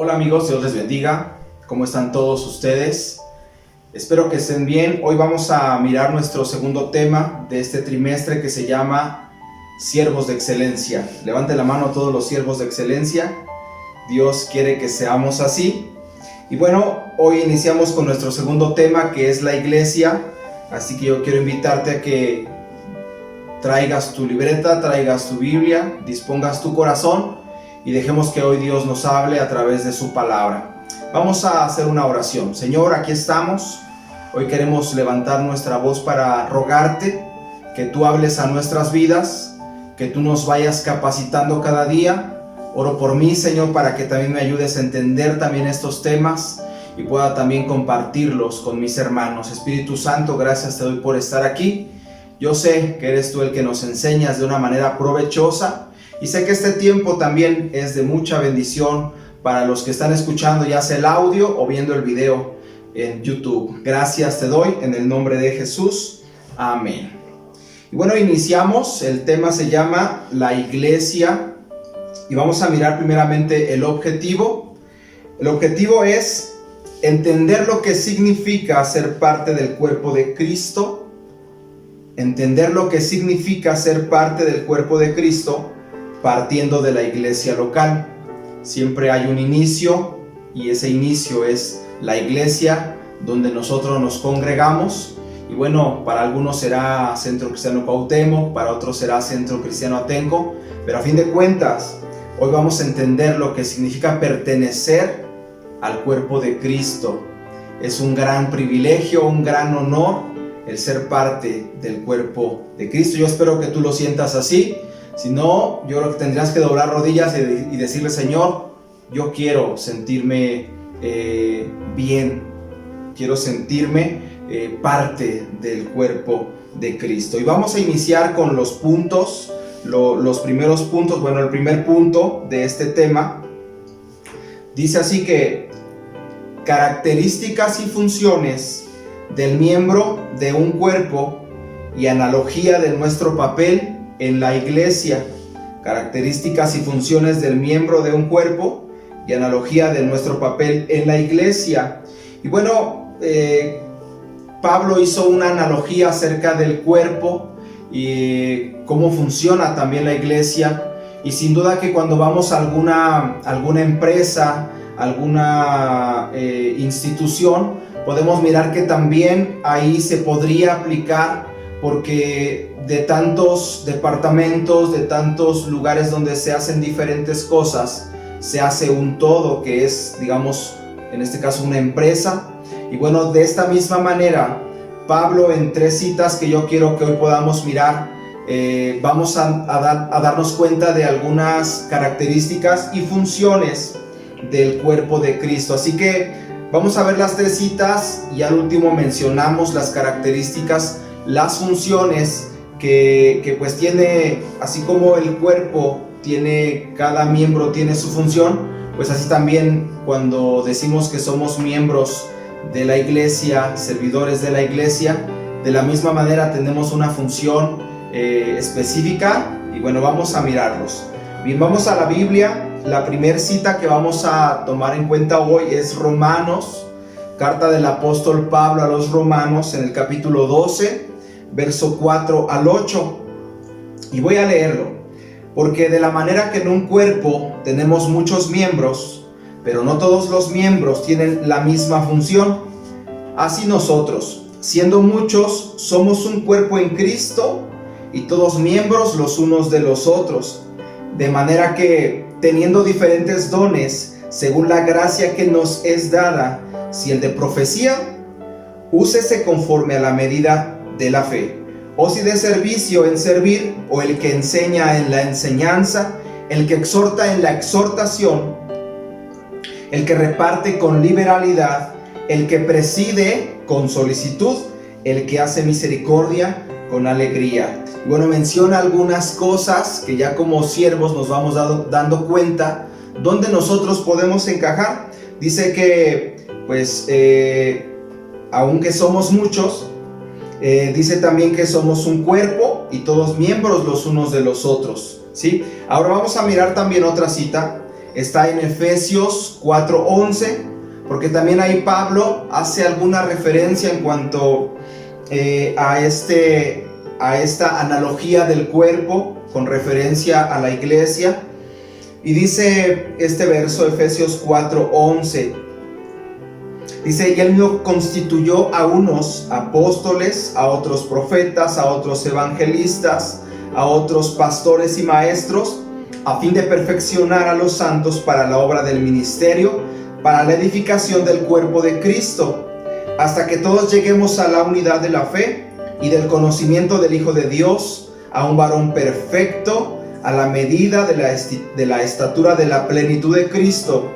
Hola amigos, Dios les bendiga. ¿Cómo están todos ustedes? Espero que estén bien. Hoy vamos a mirar nuestro segundo tema de este trimestre que se llama Siervos de Excelencia. Levanten la mano a todos los siervos de excelencia. Dios quiere que seamos así. Y bueno, hoy iniciamos con nuestro segundo tema, que es la iglesia. Así que yo quiero invitarte a que traigas tu libreta, traigas tu Biblia, dispongas tu corazón y dejemos que hoy Dios nos hable a través de su palabra. Vamos a hacer una oración. Señor, aquí estamos. Hoy queremos levantar nuestra voz para rogarte que tú hables a nuestras vidas, que tú nos vayas capacitando cada día. Oro por mí, Señor, para que también me ayudes a entender también estos temas y pueda también compartirlos con mis hermanos. Espíritu Santo, gracias te doy por estar aquí. Yo sé que eres tú el que nos enseñas de una manera provechosa y sé que este tiempo también es de mucha bendición para los que están escuchando, ya sea el audio o viendo el video en YouTube. Gracias te doy en el nombre de Jesús. Amén. Y bueno, iniciamos. El tema se llama la iglesia y vamos a mirar primeramente el objetivo. El objetivo es entender lo que significa ser parte del cuerpo de Cristo. Entender lo que significa ser parte del cuerpo de Cristo partiendo de la iglesia local. Siempre hay un inicio y ese inicio es la iglesia donde nosotros nos congregamos. Y bueno, para algunos será Centro Cristiano Cuauhtémoc, para otros será Centro Cristiano Atenco, pero a fin de cuentas, hoy vamos a entender lo que significa pertenecer al cuerpo de Cristo. Es un gran privilegio, un gran honor el ser parte del cuerpo de Cristo. Yo espero que tú lo sientas así. Si no, yo creo que tendrías que doblar rodillas y decirle: Señor, yo quiero sentirme bien, quiero sentirme parte del cuerpo de Cristo. Y vamos a iniciar con los puntos, los primeros puntos. Bueno, el primer punto de este tema dice así que características y funciones del miembro de un cuerpo y analogía de nuestro papel en la iglesia. Características y funciones del miembro de un cuerpo y analogía de nuestro papel en la iglesia. Y bueno, Pablo hizo una analogía acerca del cuerpo y cómo funciona también la iglesia. Y sin duda que cuando vamos a alguna empresa, alguna institución, podemos mirar que también ahí se podría aplicar, porque de tantos departamentos, de tantos lugares donde se hacen diferentes cosas, se hace un todo que es, digamos, en este caso una empresa. Y bueno, de esta misma manera, Pablo en 3 citas que yo quiero que hoy podamos mirar, vamos a darnos cuenta de algunas características y funciones del cuerpo de Cristo. Así que vamos a ver las 3 citas y al último mencionamos las características, las funciones que pues tiene, así como el cuerpo tiene, cada miembro tiene su función, pues así también cuando decimos que somos miembros de la iglesia, servidores de la iglesia, de la misma manera tenemos una función específica. Y bueno, vamos a mirarlos. Bien, vamos a la Biblia. La primera cita que vamos a tomar en cuenta hoy es Romanos, carta del apóstol Pablo a los Romanos, en el capítulo 12, verso 4 al 8. Y voy a leerlo. Porque de la manera que en un cuerpo tenemos muchos miembros, pero no todos los miembros tienen la misma función, así nosotros, siendo muchos, somos un cuerpo en Cristo y todos miembros los unos de los otros. De manera que, teniendo diferentes dones, según la gracia que nos es dada, si el de profecía, úsese conforme a la medida de la fe, o si de servicio, en servir, o el que enseña en la enseñanza, el que exhorta en la exhortación, el que reparte con liberalidad, el que preside con solicitud, el que hace misericordia con alegría. Bueno, menciona algunas cosas que ya como siervos nos vamos dando cuenta dónde nosotros podemos encajar. Dice que pues aunque somos muchos, dice también que somos un cuerpo y todos miembros los unos de los otros, ¿sí? Ahora vamos a mirar también otra cita está en Efesios 4:11, porque también ahí Pablo hace alguna referencia en cuanto a esta analogía del cuerpo con referencia a la iglesia. Y dice este verso, Efesios 4:11, dice: y él mismo constituyó a unos apóstoles, a otros profetas, a otros evangelistas, a otros pastores y maestros, a fin de perfeccionar a los santos para la obra del ministerio, para la edificación del cuerpo de Cristo, hasta que todos lleguemos a la unidad de la fe y del conocimiento del Hijo de Dios, a un varón perfecto, a la medida de la estatura de la plenitud de Cristo,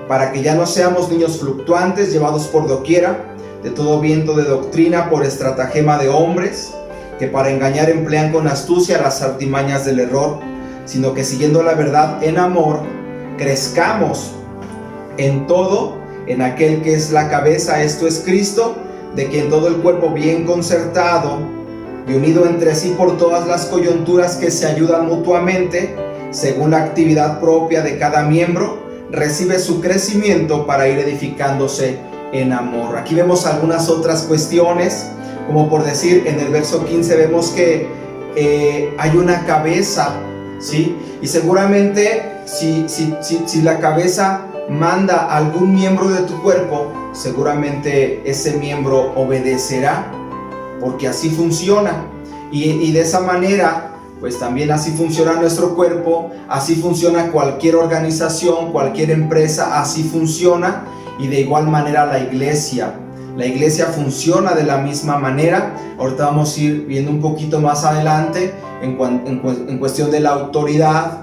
para que ya no seamos niños fluctuantes, llevados por doquiera, de todo viento de doctrina, por estratagema de hombres, que para engañar emplean con astucia las artimañas del error, sino que siguiendo la verdad en amor, crezcamos en todo, en aquel que es la cabeza, esto es Cristo, de quien todo el cuerpo bien concertado y unido entre sí por todas las coyunturas que se ayudan mutuamente, según la actividad propia de cada miembro, recibe su crecimiento para ir edificándose en amor. Aquí vemos algunas otras cuestiones, como por decir, en el verso 15 vemos que hay una cabeza, ¿sí? Y seguramente si la cabeza manda a algún miembro de tu cuerpo, seguramente ese miembro obedecerá, porque así funciona. Y de esa manera, pues también así funciona nuestro cuerpo, así funciona cualquier organización, cualquier empresa, así funciona. Y de igual manera la iglesia funciona de la misma manera. Ahorita vamos a ir viendo un poquito más adelante en cuestión de la autoridad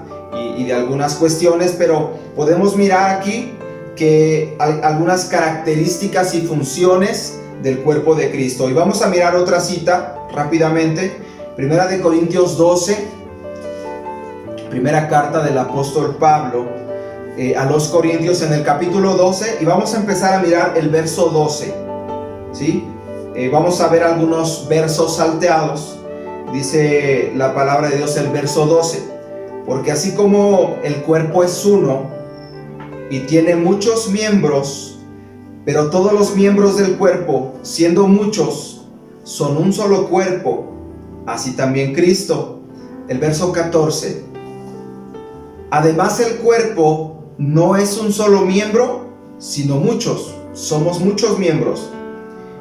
y de algunas cuestiones, pero podemos mirar aquí que algunas características y funciones del cuerpo de Cristo. Y vamos a mirar otra cita rápidamente, Primera de Corintios 12, primera carta del apóstol Pablo a los Corintios, en el capítulo 12, y vamos a empezar a mirar el verso 12, ¿sí? Vamos a ver algunos versos salteados. Dice la palabra de Dios, el verso 12: porque así como el cuerpo es uno y tiene muchos miembros, pero todos los miembros del cuerpo, siendo muchos, son un solo cuerpo, así también Cristo. El verso 14: además el cuerpo no es un solo miembro, sino muchos. Somos muchos miembros.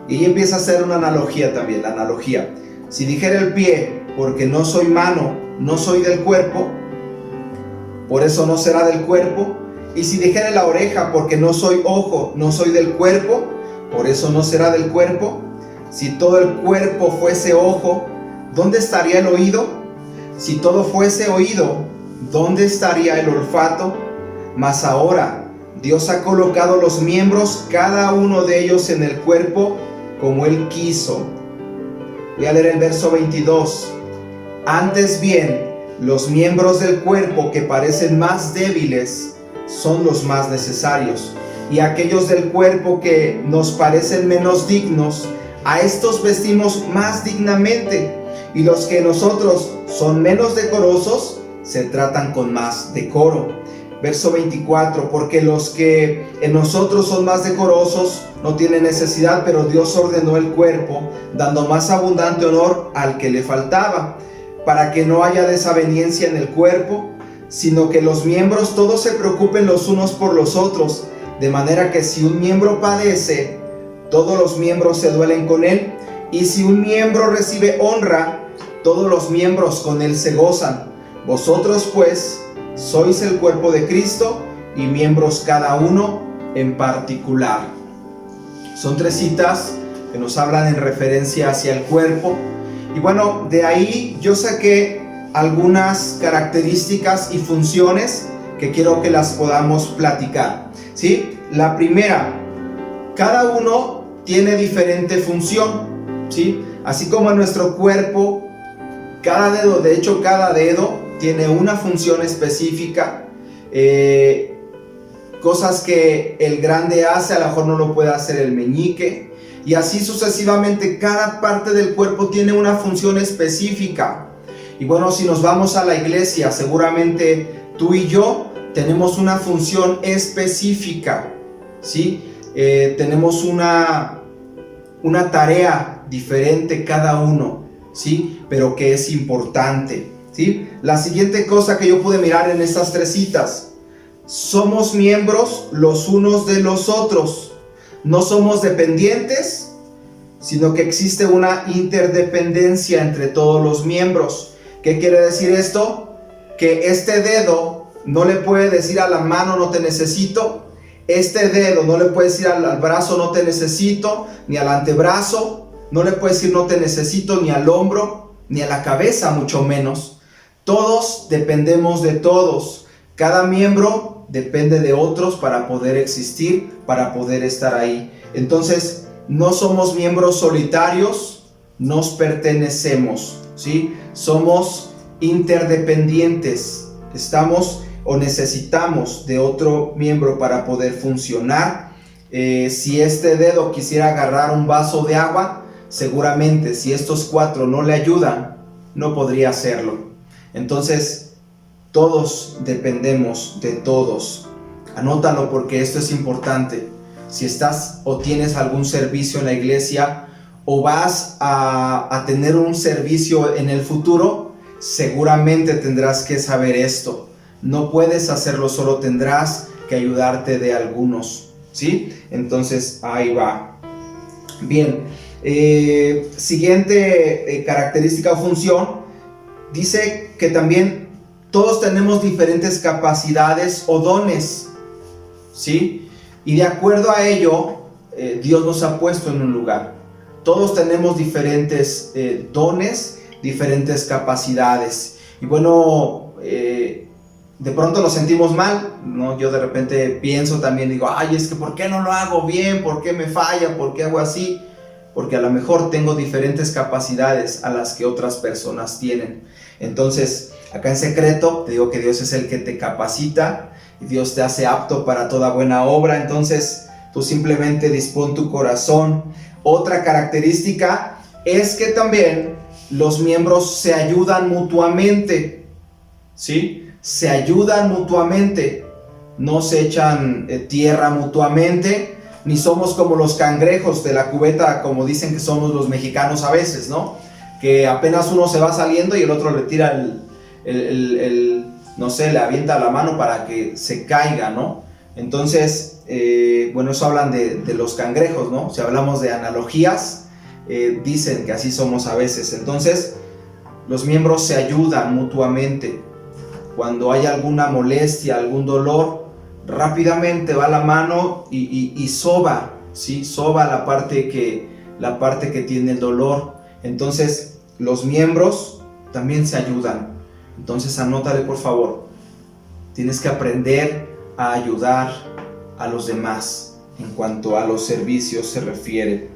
Y ahí empieza a hacer una analogía también, la analogía. Si dijera el pie, porque no soy mano, no soy del cuerpo, por eso no será del cuerpo. Y si dijera la oreja, porque no soy ojo, no soy del cuerpo, por eso no será del cuerpo. Si todo el cuerpo fuese ojo, ¿dónde estaría el oído? Si todo fuese oído, ¿dónde estaría el olfato? Mas ahora Dios ha colocado los miembros, cada uno de ellos en el cuerpo, como Él quiso. Voy a leer el verso 22. Antes bien, los miembros del cuerpo que parecen más débiles son los más necesarios, y aquellos del cuerpo que nos parecen menos dignos, a estos vestimos más dignamente, y los que nosotros son menos decorosos se tratan con más decoro. Verso 24: porque los que en nosotros son más decorosos no tienen necesidad, pero Dios ordenó el cuerpo, dando más abundante honor al que le faltaba, para que no haya desaveniencia en el cuerpo, sino que los miembros todos se preocupen los unos por los otros, de manera que si un miembro padece, todos los miembros se duelen con él, y si un miembro recibe honra, todos los miembros con él se gozan. Vosotros pues sois el cuerpo de Cristo y miembros cada uno en particular. Son tres citas que nos hablan en referencia hacia el cuerpo. Y bueno, de ahí yo saqué algunas características y funciones que quiero que las podamos platicar, ¿sí? La primera, cada uno tiene diferente función, ¿sí? Así como en nuestro cuerpo, cada dedo, de hecho cada dedo tiene una función específica. Cosas que el grande hace, a lo mejor no lo puede hacer el meñique, y así sucesivamente. Cada parte del cuerpo tiene una función específica. Y bueno, si nos vamos a la iglesia, seguramente tú y yo tenemos una función específica, ¿sí? Tenemos una tarea diferente cada uno, ¿sí? Pero que es importante, ¿sí? La siguiente cosa que yo pude mirar en estas tres citas: somos miembros los unos de los otros. No somos dependientes, sino que existe una interdependencia entre todos los miembros. ¿Qué quiere decir esto? Que este dedo no le puede decir a la mano no te necesito, este dedo no le puede decir al brazo no te necesito, ni al antebrazo, no le puede decir no te necesito, ni al hombro, ni a la cabeza mucho menos. Todos dependemos de todos. Cada miembro depende de otros para poder existir, para poder estar ahí. Entonces, no somos miembros solitarios, nos pertenecemos, ¿sí? Somos interdependientes, estamos o necesitamos de otro miembro para poder funcionar. Si este dedo quisiera agarrar un vaso de agua, seguramente si estos cuatro no le ayudan, no podría hacerlo. Entonces, todos dependemos de todos. Anótalo porque esto es importante. Si estás o tienes algún servicio en la iglesia o vas a tener un servicio en el futuro, seguramente tendrás que saber esto. No puedes hacerlo solo, tendrás que ayudarte de algunos, ¿sí? Entonces, ahí va. Bien, siguiente característica o función, dice que también todos tenemos diferentes capacidades o dones, ¿sí? Y de acuerdo a ello, Dios nos ha puesto en un lugar. Todos tenemos diferentes dones, diferentes capacidades. Y bueno, de pronto lo sentimos mal, ¿no? Yo de repente pienso también, digo, ay, es que ¿por qué no lo hago bien? ¿Por qué me falla? ¿Por qué hago así? Porque a lo mejor tengo diferentes capacidades a las que otras personas tienen. Entonces, acá en secreto, te digo que Dios es el que te capacita y Dios te hace apto para toda buena obra. Entonces, tú simplemente dispón tu corazón. Otra característica es que también los miembros se ayudan mutuamente, ¿sí? Se ayudan mutuamente, no se echan tierra mutuamente, ni somos como los cangrejos de la cubeta, como dicen que somos los mexicanos a veces, ¿no? Que apenas uno se va saliendo y el otro le tira no sé, le avienta la mano para que se caiga, ¿no? Entonces, bueno, eso hablan de los cangrejos, ¿no? Si hablamos de analogías, dicen que así somos a veces. Entonces, los miembros se ayudan mutuamente. Cuando hay alguna molestia, algún dolor, rápidamente va la mano y soba, ¿sí? Soba la parte que tiene el dolor. Entonces, los miembros también se ayudan. Entonces, anótale por favor. Tienes que aprender a ayudar a los demás en cuanto a los servicios se refiere.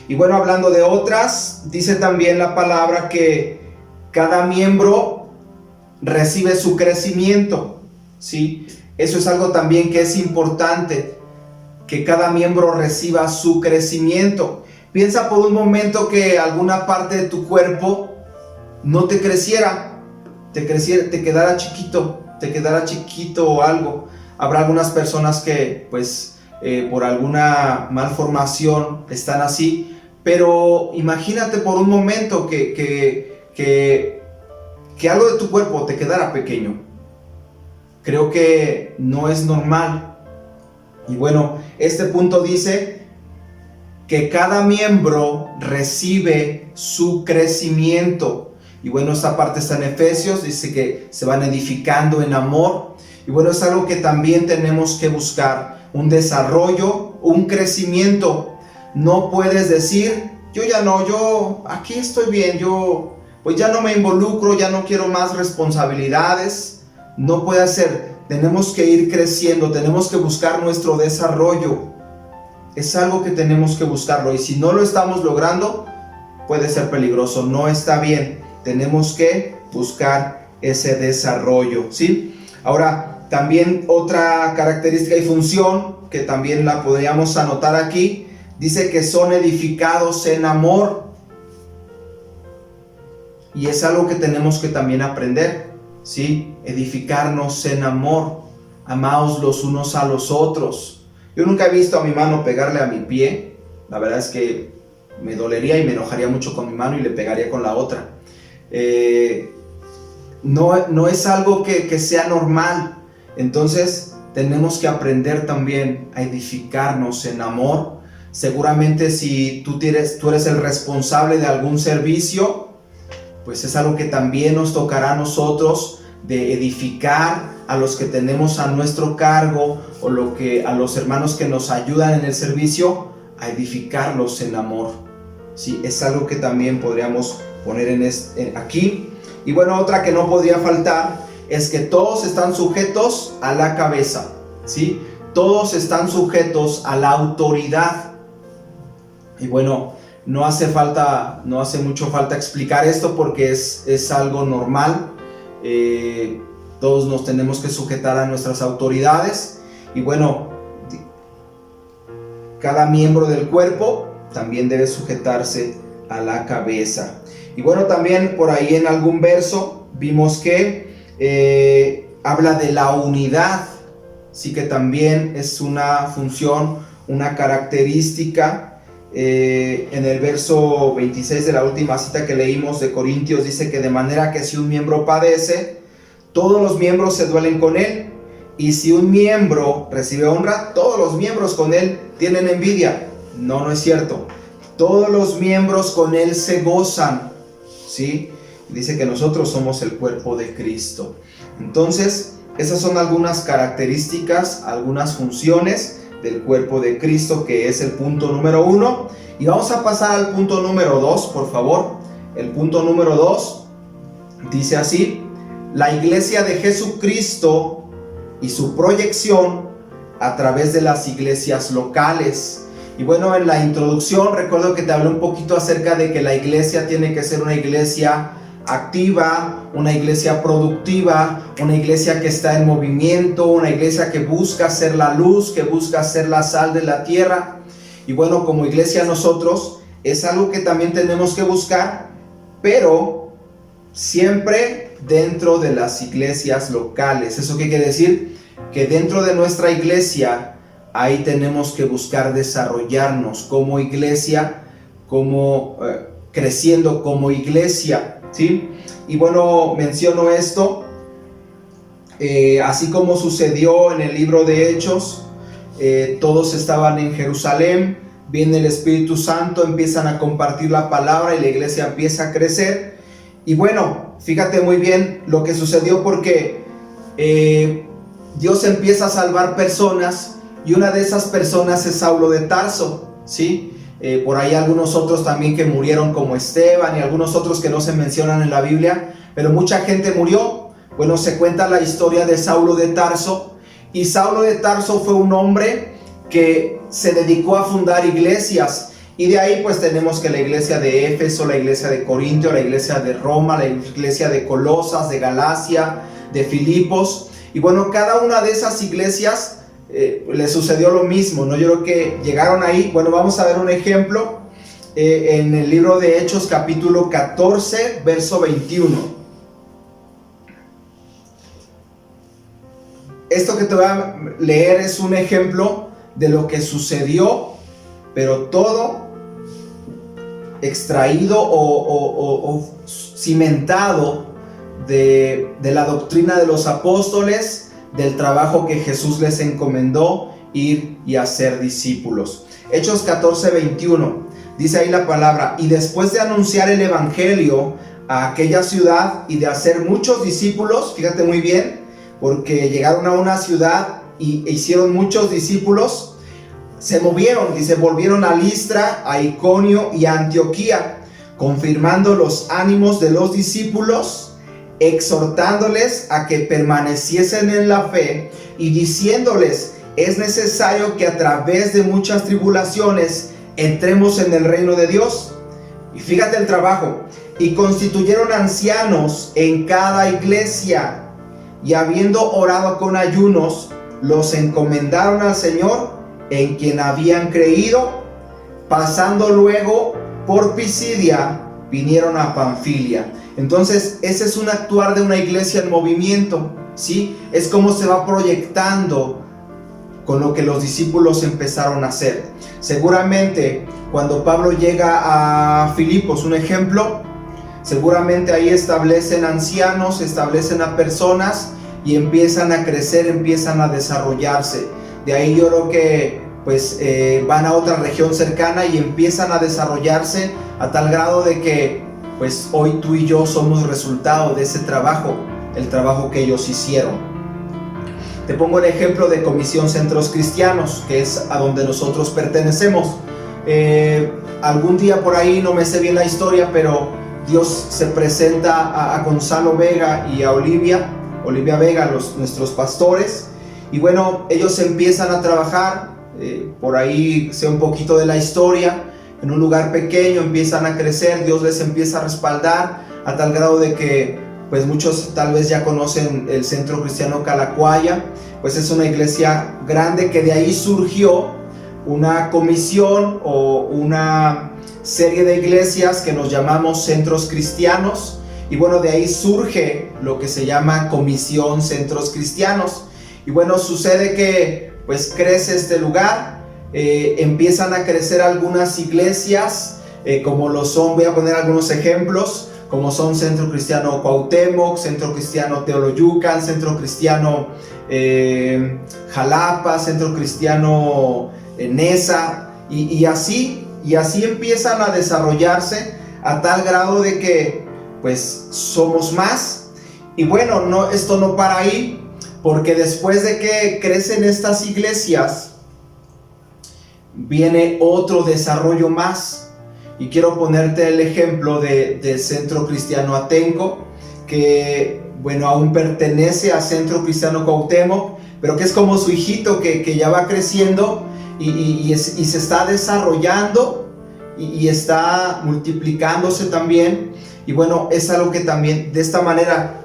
Y bueno, hablando de otras, dice también la palabra que cada miembro recibe su crecimiento, ¿sí? Eso es algo también que es importante, que cada miembro reciba su crecimiento. Piensa por un momento que alguna parte de tu cuerpo no te creciera, te quedara chiquito o algo. Habrá algunas personas que pues por alguna malformación están así, pero imagínate por un momento que algo de tu cuerpo te quedara pequeño. Creo que no es normal. Y bueno, este punto dice que cada miembro recibe su crecimiento. Y bueno, esta parte está en Efesios, dice que se van edificando en amor. Y bueno, es algo que también tenemos que buscar, un desarrollo, un crecimiento. No puedes decir, yo aquí estoy bien, pues ya no me involucro, ya no quiero más responsabilidades. No puede ser, tenemos que ir creciendo, tenemos que buscar nuestro desarrollo. Es algo que tenemos que buscarlo y si no lo estamos logrando, puede ser peligroso, no está bien. Tenemos que buscar ese desarrollo, ¿sí? Ahora, también otra característica y función que también la podríamos anotar aquí, dice que son edificados en amor. Y es algo que tenemos que también aprender, ¿sí? Edificarnos en amor. amaos los unos a los otros. Yo nunca he visto a mi mano pegarle a mi pie. La verdad es que me dolería y me enojaría mucho con mi mano y le pegaría con la otra. No es algo que sea normal. Entonces tenemos que aprender también a edificarnos en amor. Seguramente si tú eres el responsable de algún servicio, pues es algo que también nos tocará a nosotros, de edificar a los que tenemos a nuestro cargo, o a los hermanos que nos ayudan en el servicio, a edificarlos en amor. Sí, es algo que también podríamos poner aquí. Y bueno, otra que no podría faltar es que todos están sujetos a la cabeza, ¿sí? Todos están sujetos a la autoridad. Y bueno, no hace mucho falta explicar esto, porque es algo normal. Todos nos tenemos que sujetar a nuestras autoridades. Y bueno, cada miembro del cuerpo también debe sujetarse a la cabeza. Y bueno, también por ahí en algún verso vimos que habla de la unidad. Sí, que también es una función, una característica. En el verso 26 de la última cita que leímos de Corintios, dice que de manera que si un miembro padece, todos los miembros se duelen con él, y si un miembro recibe honra, todos los miembros con él tienen envidia. No es cierto. Todos los miembros con él se gozan, ¿sí? Dice que nosotros somos el cuerpo de Cristo. Entonces, esas son algunas características, algunas funciones del cuerpo de Cristo, que es el punto número 1. Y vamos a pasar al punto número 2, por favor. El punto número 2 dice así: la iglesia de Jesucristo y su proyección a través de las iglesias locales. Y bueno, en la introducción recuerdo que te hablé un poquito acerca de que la iglesia tiene que ser una iglesia activa, una iglesia productiva, una iglesia que está en movimiento, una iglesia que busca ser la luz, que busca ser la sal de la tierra. Y bueno, como iglesia nosotros es algo que también tenemos que buscar, pero siempre dentro de las iglesias locales. ¿Eso qué quiere decir? Que dentro de nuestra iglesia, ahí tenemos que buscar desarrollarnos como iglesia, creciendo como iglesia, ¿sí? Y bueno, menciono esto, así como sucedió en el libro de Hechos. Todos estaban en Jerusalén, viene el Espíritu Santo, empiezan a compartir la palabra y la iglesia empieza a crecer. Y bueno, fíjate muy bien lo que sucedió, porque Dios empieza a salvar personas, y una de esas personas es Saulo de Tarso, ¿sí? Por ahí algunos otros también que murieron, como Esteban, y algunos otros que no se mencionan en la Biblia, pero mucha gente murió. Bueno, se cuenta la historia de Saulo de Tarso, y Saulo de Tarso fue un hombre que se dedicó a fundar iglesias, y de ahí pues tenemos que la iglesia de Éfeso, la iglesia de Corintio, la iglesia de Roma, la iglesia de Colosas, de Galacia, de Filipos. Y bueno, cada una de esas iglesias le sucedió lo mismo, ¿no? Yo creo que llegaron ahí. Bueno, vamos a ver un ejemplo en el libro de Hechos, capítulo 14, verso 21. Esto que te voy a leer es un ejemplo de lo que sucedió, pero todo extraído o cimentado de la doctrina de los apóstoles, del trabajo que Jesús les encomendó, ir y hacer discípulos. Hechos 14, 21, dice ahí la palabra: y después de anunciar el evangelio a aquella ciudad y de hacer muchos discípulos, fíjate muy bien, porque llegaron a una ciudad e hicieron muchos discípulos, se movieron, dice, volvieron a Listra, a Iconio y a Antioquía, confirmando los ánimos de los discípulos, exhortándoles a que permaneciesen en la fe, y diciéndoles: es necesario que a través de muchas tribulaciones entremos en el reino de Dios. Y fíjate el trabajo: y constituyeron ancianos en cada iglesia, y habiendo orado con ayunos, los encomendaron al Señor, en quien habían creído. Pasando luego por Pisidia, vinieron a Panfilia. Entonces, ese es un actuar de una iglesia en movimiento. ¿sí? Es como se va proyectando con lo que los discípulos empezaron a hacer. Seguramente cuando Pablo llega a Filipos, un ejemplo, seguramente ahí establecen ancianos, establecen a personas y empiezan a crecer, empiezan a desarrollarse. De ahí yo creo que pues van a otra región cercana y empiezan a desarrollarse a tal grado de que pues hoy tú y yo somos resultado de ese trabajo, el trabajo que ellos hicieron. Te pongo el ejemplo de Comisión Centros Cristianos, que es a donde nosotros pertenecemos. Algún día por ahí, no me sé bien la historia, pero Dios se presenta a Gonzalo Vega y a Olivia Vega, nuestros pastores, y bueno, ellos empiezan a trabajar, por ahí sé un poquito de la historia, en un lugar pequeño, empiezan a crecer, Dios les empieza a respaldar, a tal grado de que pues muchos tal vez ya conocen el Centro Cristiano Calacuaya, pues es una iglesia grande que de ahí surgió una comisión o una serie de iglesias que nos llamamos Centros Cristianos, y bueno, de ahí surge lo que se llama Comisión Centros Cristianos. Y bueno, sucede que pues crece este lugar, empiezan a crecer algunas iglesias, como lo son, voy a poner algunos ejemplos, como son Centro Cristiano Cuauhtémoc, Centro Cristiano Teoloyucan, Centro Cristiano Jalapa, Centro Cristiano Nesa, y así empiezan a desarrollarse a tal grado de que pues somos más. Y bueno, esto no para ahí, porque después de que crecen estas iglesias viene otro desarrollo más. Y quiero ponerte el ejemplo de Centro Cristiano Atenco, que bueno, aún pertenece a Centro Cristiano Cuauhtémoc, pero que es como su hijito que ya va creciendo y se está desarrollando y está multiplicándose también. Y bueno, es algo que también de esta manera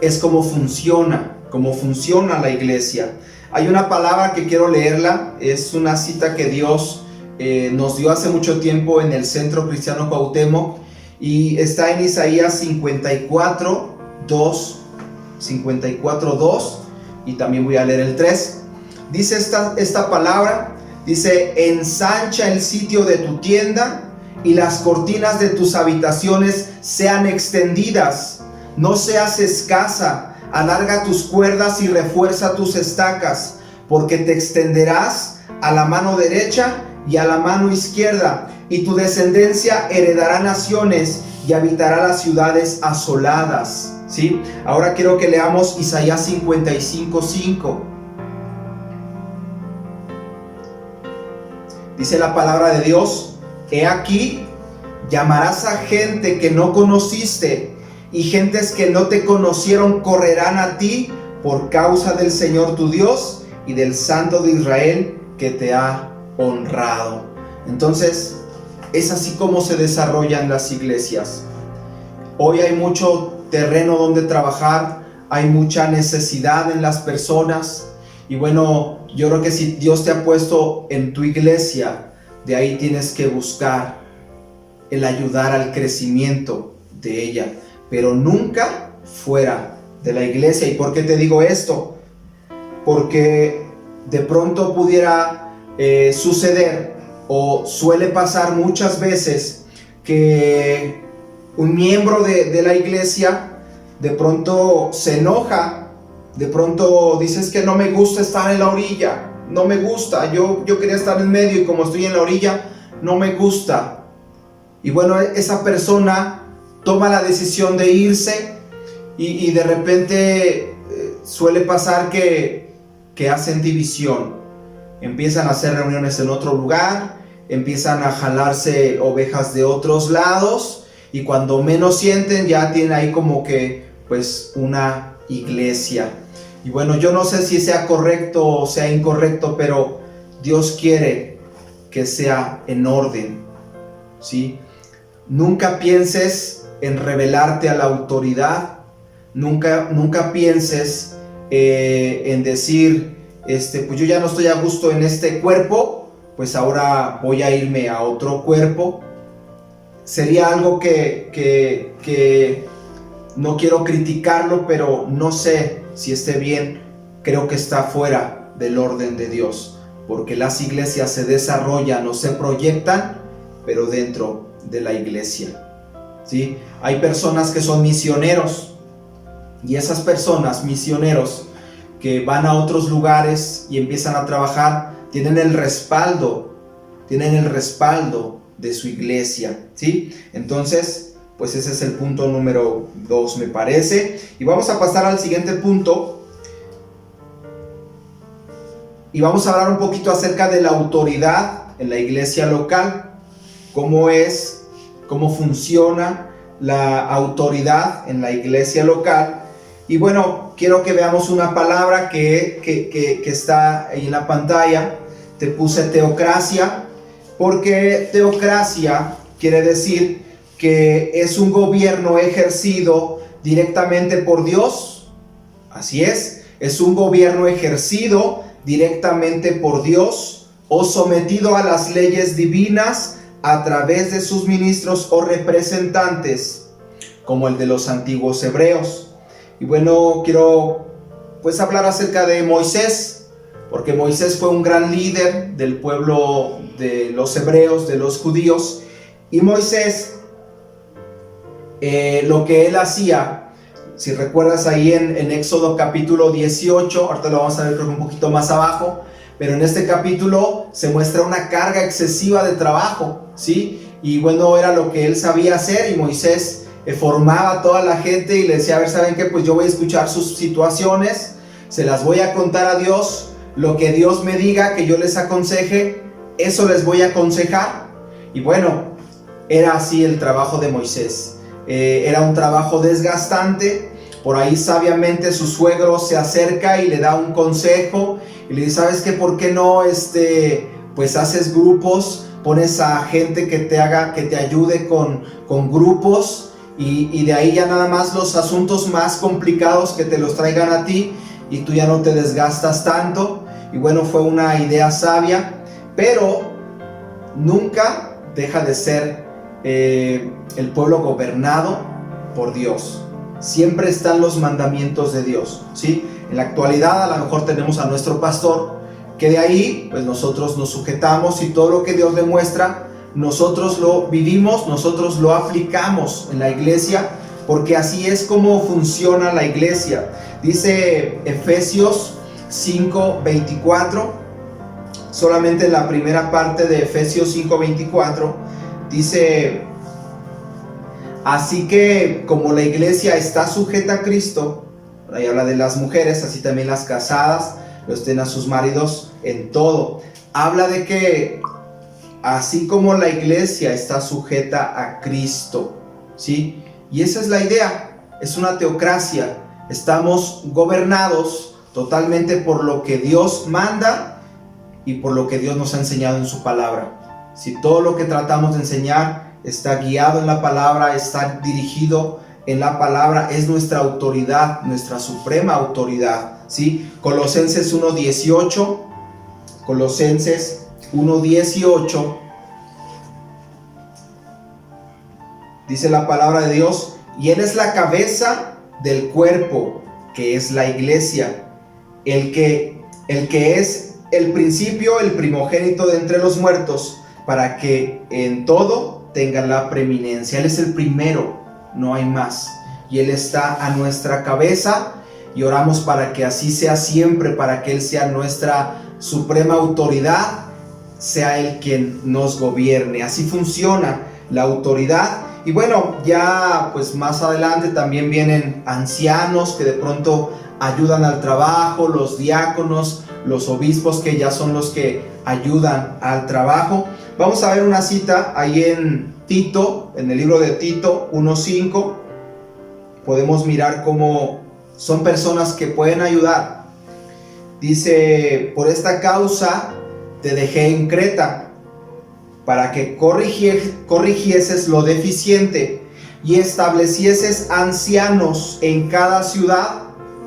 es como funciona la iglesia. Hay una palabra que quiero leerla, es una cita que Dios nos dio hace mucho tiempo en el Centro Cristiano Cuauhtémoc, y está en Isaías 54:2, y también voy a leer el 3. Dice esta palabra, dice: ensancha el sitio de tu tienda y las cortinas de tus habitaciones sean extendidas, no seas escasa, alarga tus cuerdas y refuerza tus estacas, porque te extenderás a la mano derecha y a la mano izquierda, y tu descendencia heredará naciones y habitará las ciudades asoladas. ¿Sí? Ahora quiero que leamos Isaías 55:5. Dice la palabra de Dios: he aquí, llamarás a gente que no conociste, y gentes que no te conocieron correrán a ti por causa del Señor tu Dios y del Santo de Israel que te ha honrado. Entonces, es así como se desarrollan las iglesias. Hoy hay mucho terreno donde trabajar, hay mucha necesidad en las personas, y bueno, yo creo que si Dios te ha puesto en tu iglesia, de ahí tienes que buscar el ayudar al crecimiento de ella, pero nunca fuera de la iglesia. ¿Y por qué te digo esto? Porque de pronto pudiera suceder, o suele pasar muchas veces, que un miembro de la iglesia de pronto se enoja, de pronto dices que no me gusta estar en la orilla, no me gusta, yo quería estar en medio, y como estoy en la orilla no me gusta. Y bueno, esa persona toma la decisión de irse, y de repente suele pasar que hacen división. Empiezan a hacer reuniones en otro lugar, empiezan a jalarse ovejas de otros lados, y cuando menos sienten ya tienen ahí como que pues una iglesia. Y bueno, yo no sé si sea correcto o sea incorrecto, pero Dios quiere que sea en orden, ¿sí? Nunca pienses en rebelarte a la autoridad, nunca pienses en decir, pues yo ya no estoy a gusto en este cuerpo, pues ahora voy a irme a otro cuerpo. Sería algo que no quiero criticarlo, pero no sé si esté bien, creo que está fuera del orden de Dios, porque las iglesias se desarrollan o se proyectan, pero dentro de la iglesia, ¿sí? Hay personas que son misioneros, y esas personas, misioneros, que van a otros lugares y empiezan a trabajar, tienen el respaldo de su iglesia, ¿sí? Entonces, pues ese es el punto número 2, me parece. Y vamos a pasar al siguiente punto. Y vamos a hablar un poquito acerca de la autoridad en la iglesia local. Cómo funciona la autoridad en la iglesia local. Y bueno, quiero que veamos una palabra que está ahí en la pantalla. Te puse teocracia, porque teocracia quiere decir que es un gobierno ejercido directamente por Dios. Así es un gobierno ejercido directamente por Dios o sometido a las leyes divinas a través de sus ministros o representantes, como el de los antiguos hebreos. Y bueno, quiero pues hablar acerca de Moisés, porque Moisés fue un gran líder del pueblo de los hebreos, de los judíos. Y Moisés, lo que él hacía, si recuerdas ahí en Éxodo capítulo 18, ahorita lo vamos a ver creo que un poquito más abajo, pero en este capítulo se muestra una carga excesiva de trabajo, ¿sí? Y bueno, era lo que él sabía hacer, y Moisés formaba a toda la gente y le decía, a ver, ¿saben qué? Pues yo voy a escuchar sus situaciones, se las voy a contar a Dios, lo que Dios me diga, que yo les aconseje, eso les voy a aconsejar. Y bueno, era así el trabajo de Moisés. Era un trabajo desgastante. Por ahí sabiamente su suegro se acerca y le da un consejo y le dice, ¿sabes qué? ¿Por qué no pues haces grupos? Pones a gente que te ayude con grupos, y de ahí ya nada más los asuntos más complicados que te los traigan a ti y tú ya no te desgastas tanto. Y bueno, fue una idea sabia, pero nunca deja de ser el pueblo gobernado por Dios. Siempre están los mandamientos de Dios, ¿sí? En la actualidad a lo mejor tenemos a nuestro pastor, que de ahí pues nosotros nos sujetamos, y todo lo que Dios demuestra nosotros lo vivimos, nosotros lo aplicamos en la iglesia, porque así es como funciona la iglesia. Dice Efesios 5:24, solamente en la primera parte de Efesios 5:24, dice: así que como la iglesia está sujeta a Cristo, ahí habla de las mujeres, así también las casadas lo estén a sus maridos en todo. Habla de que así como la iglesia está sujeta a Cristo, ¿sí? Y esa es la idea, es una teocracia. Estamos gobernados totalmente por lo que Dios manda y por lo que Dios nos ha enseñado en su palabra. Si todo lo que tratamos de enseñar está guiado en la palabra, está dirigido en la palabra, es nuestra autoridad, nuestra suprema autoridad, ¿sí? Colosenses 1:18, Colosenses 1:18, dice la palabra de Dios: y Él es la cabeza del cuerpo, que es la iglesia, el que es el principio, el primogénito de entre los muertos, para que en todo tenga la preeminencia. Él es el primero, no hay más, y Él está a nuestra cabeza, y oramos para que así sea siempre, para que Él sea nuestra suprema autoridad, sea Él quien nos gobierne. Así funciona la autoridad. Y bueno, ya pues más adelante también vienen ancianos que de pronto ayudan al trabajo, los diáconos, los obispos, que ya son los que ayudan al trabajo. Vamos a ver una cita ahí en Tito, en el libro de Tito 1:5. Podemos mirar cómo son personas que pueden ayudar. Dice: por esta causa te dejé en Creta, para que corrigieses lo deficiente y establecieses ancianos en cada ciudad,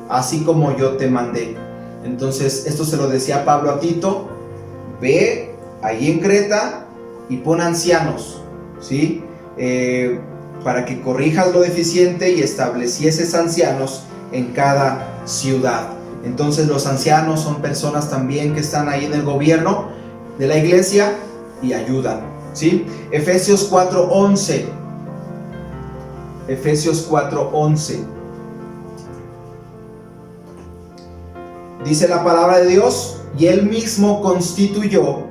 así como yo te mandé. Entonces esto se lo decía Pablo a Tito: ve ahí en Creta y pon ancianos, ¿sí? Para que corrijas lo deficiente y establecieses ancianos en cada ciudad. Entonces los ancianos son personas también que están ahí en el gobierno de la iglesia y ayudan, ¿sí? Efesios 4:11. Efesios 4:11. Dice la palabra de Dios: y él mismo constituyó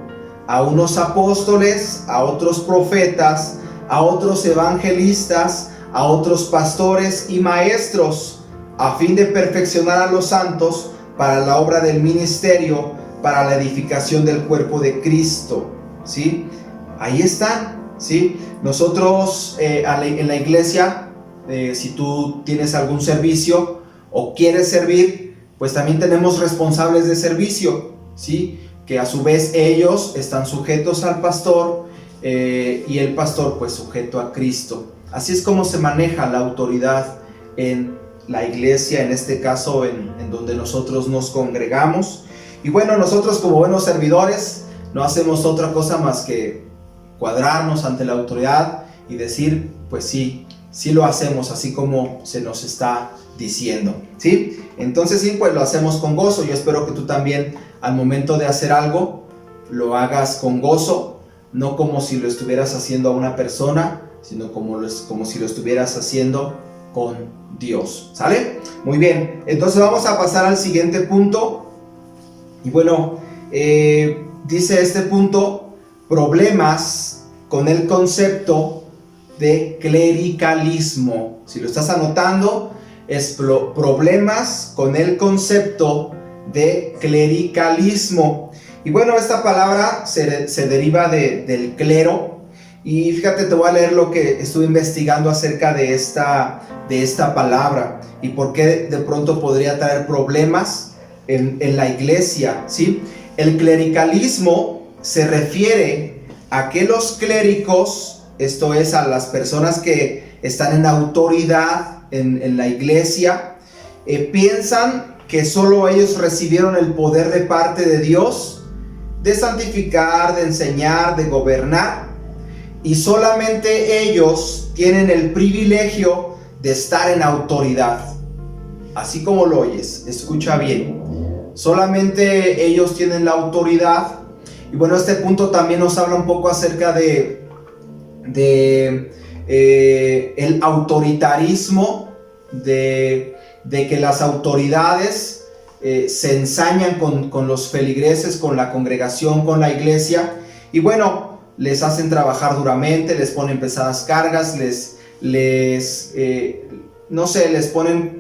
a unos apóstoles, a otros profetas, a otros evangelistas, a otros pastores y maestros, a fin de perfeccionar a los santos para la obra del ministerio, para la edificación del cuerpo de Cristo, ¿sí? Ahí están, ¿sí? Nosotros en la iglesia, si tú tienes algún servicio o quieres servir, pues también tenemos responsables de servicio, ¿sí? Que a su vez ellos están sujetos al pastor y el pastor pues sujeto a Cristo. Así es como se maneja la autoridad en la iglesia, en este caso en donde nosotros nos congregamos. Y bueno, nosotros como buenos servidores no hacemos otra cosa más que cuadrarnos ante la autoridad y decir, pues sí lo hacemos así como se nos está diciendo, ¿sí? Entonces sí, pues lo hacemos con gozo. Yo espero que tú también al momento de hacer algo lo hagas con gozo, no como si lo estuvieras haciendo a una persona, sino como si lo estuvieras haciendo con Dios, ¿sale? Muy bien, entonces vamos a pasar al siguiente punto. Y bueno, dice este punto: problemas con el concepto de clericalismo. Si lo estás anotando, es problemas con el concepto de clericalismo. Y bueno, esta palabra se deriva del clero. Y fíjate, te voy a leer lo que estuve investigando acerca de esta palabra y por qué de pronto podría traer problemas en la iglesia, ¿sí? El clericalismo se refiere a que los clérigos, esto es, a las personas que están en autoridad en la iglesia, piensan que solo ellos recibieron el poder de parte de Dios de santificar, de enseñar, de gobernar, y solamente ellos tienen el privilegio de estar en autoridad. Así como lo oyes, escucha bien. Solamente ellos tienen la autoridad. Y bueno, este punto también nos habla un poco acerca de el autoritarismo, de que las autoridades se ensañan con los feligreses, con la congregación, con la iglesia, y bueno, les hacen trabajar duramente, les ponen pesadas cargas,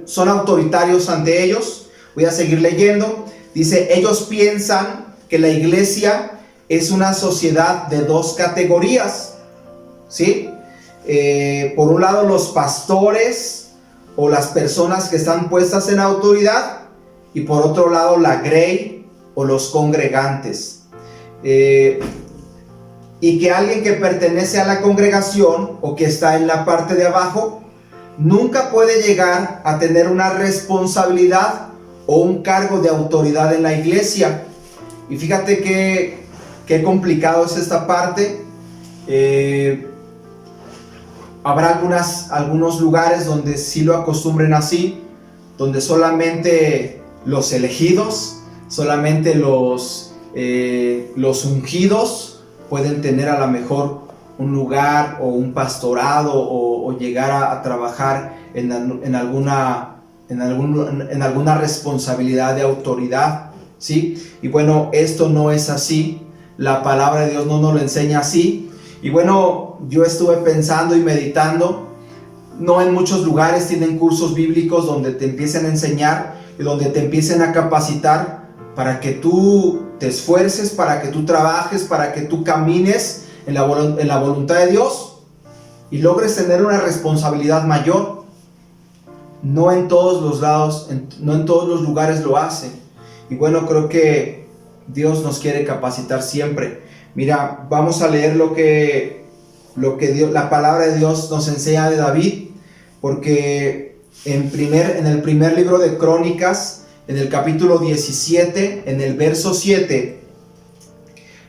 son autoritarios ante ellos. Voy a seguir leyendo. Dice: ellos piensan que la iglesia es una sociedad de dos categorías, ¿sí? Por un lado, los pastores o las personas que están puestas en autoridad, y por otro lado, la grey o los congregantes. Y que alguien que pertenece a la congregación o que está en la parte de abajo nunca puede llegar a tener una responsabilidad o un cargo de autoridad en la iglesia. Y fíjate qué complicado es esta parte. Habrá algunos lugares donde sí lo acostumbren así, donde solamente los elegidos, solamente los ungidos pueden tener a lo mejor un lugar o un pastorado o llegar a trabajar en alguna responsabilidad de autoridad, ¿sí? Y bueno, esto no es así. La palabra de Dios no nos lo enseña así. Y bueno, yo estuve pensando y meditando. No en muchos lugares tienen cursos bíblicos donde te empiecen a enseñar y donde te empiecen a capacitar para que tú te esfuerces, para que tú trabajes, para que tú camines en la voluntad de Dios y logres tener una responsabilidad mayor. No en todos los lados, no en todos los lugares lo hacen. Y bueno, creo que Dios nos quiere capacitar siempre. Mira, vamos a leer lo que Dios, la palabra de Dios nos enseña de David, porque en el primer libro de Crónicas, en el capítulo 17, en el verso 7,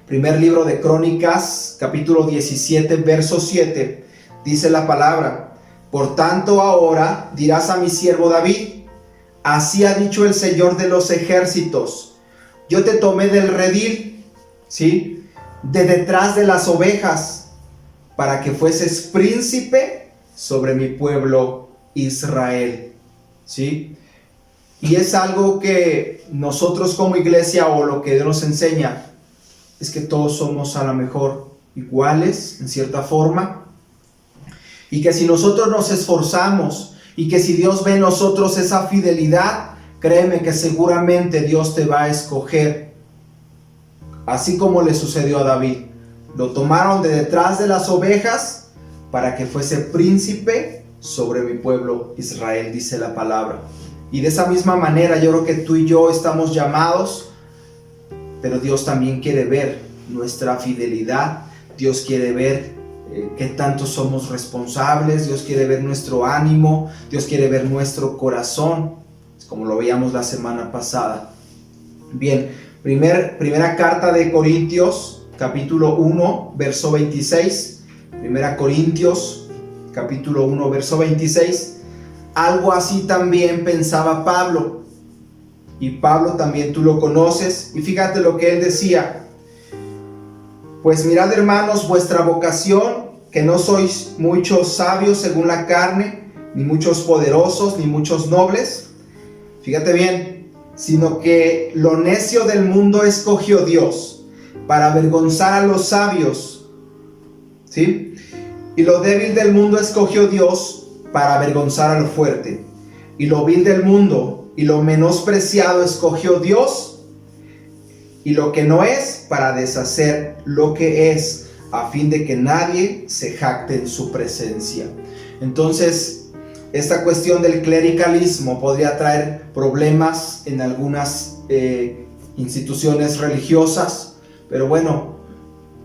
primer libro de Crónicas, capítulo 17, verso 7, dice la palabra: por tanto ahora dirás a mi siervo David, así ha dicho el Señor de los ejércitos, yo te tomé del redil, ¿sí?, de detrás de las ovejas, para que fueses príncipe sobre mi pueblo Israel, ¿sí? Y es algo que nosotros como iglesia, o lo que Dios nos enseña, es que todos somos a lo mejor iguales en cierta forma, y que si nosotros nos esforzamos y que si Dios ve en nosotros esa fidelidad, créeme que seguramente Dios te va a escoger, así como le sucedió a David. Lo tomaron de detrás de las ovejas para que fuese príncipe sobre mi pueblo Israel, dice la palabra. Y de esa misma manera yo creo que tú y yo estamos llamados, pero Dios también quiere ver nuestra fidelidad. Dios quiere ver qué tanto somos responsables. Dios quiere ver nuestro ánimo. Dios quiere ver nuestro corazón, como lo veíamos la semana pasada. Bien, primera carta de Corintios, capítulo 1, verso 26. Primera Corintios, capítulo 1, verso 26. Algo así también pensaba Pablo. Y Pablo también tú lo conoces. Y fíjate lo que él decía. Pues mirad, hermanos, vuestra vocación, que no sois muchos sabios según la carne, ni muchos poderosos, ni muchos nobles. Fíjate bien, sino que lo necio del mundo escogió Dios para avergonzar a los sabios, ¿sí? Y lo débil del mundo escogió Dios para avergonzar a lo fuerte. Y lo vil del mundo y lo menospreciado escogió Dios, y lo que no es, para deshacer lo que es, a fin de que nadie se jacte en su presencia. Entonces, esta cuestión del clericalismo podría traer problemas en algunas instituciones religiosas, pero bueno,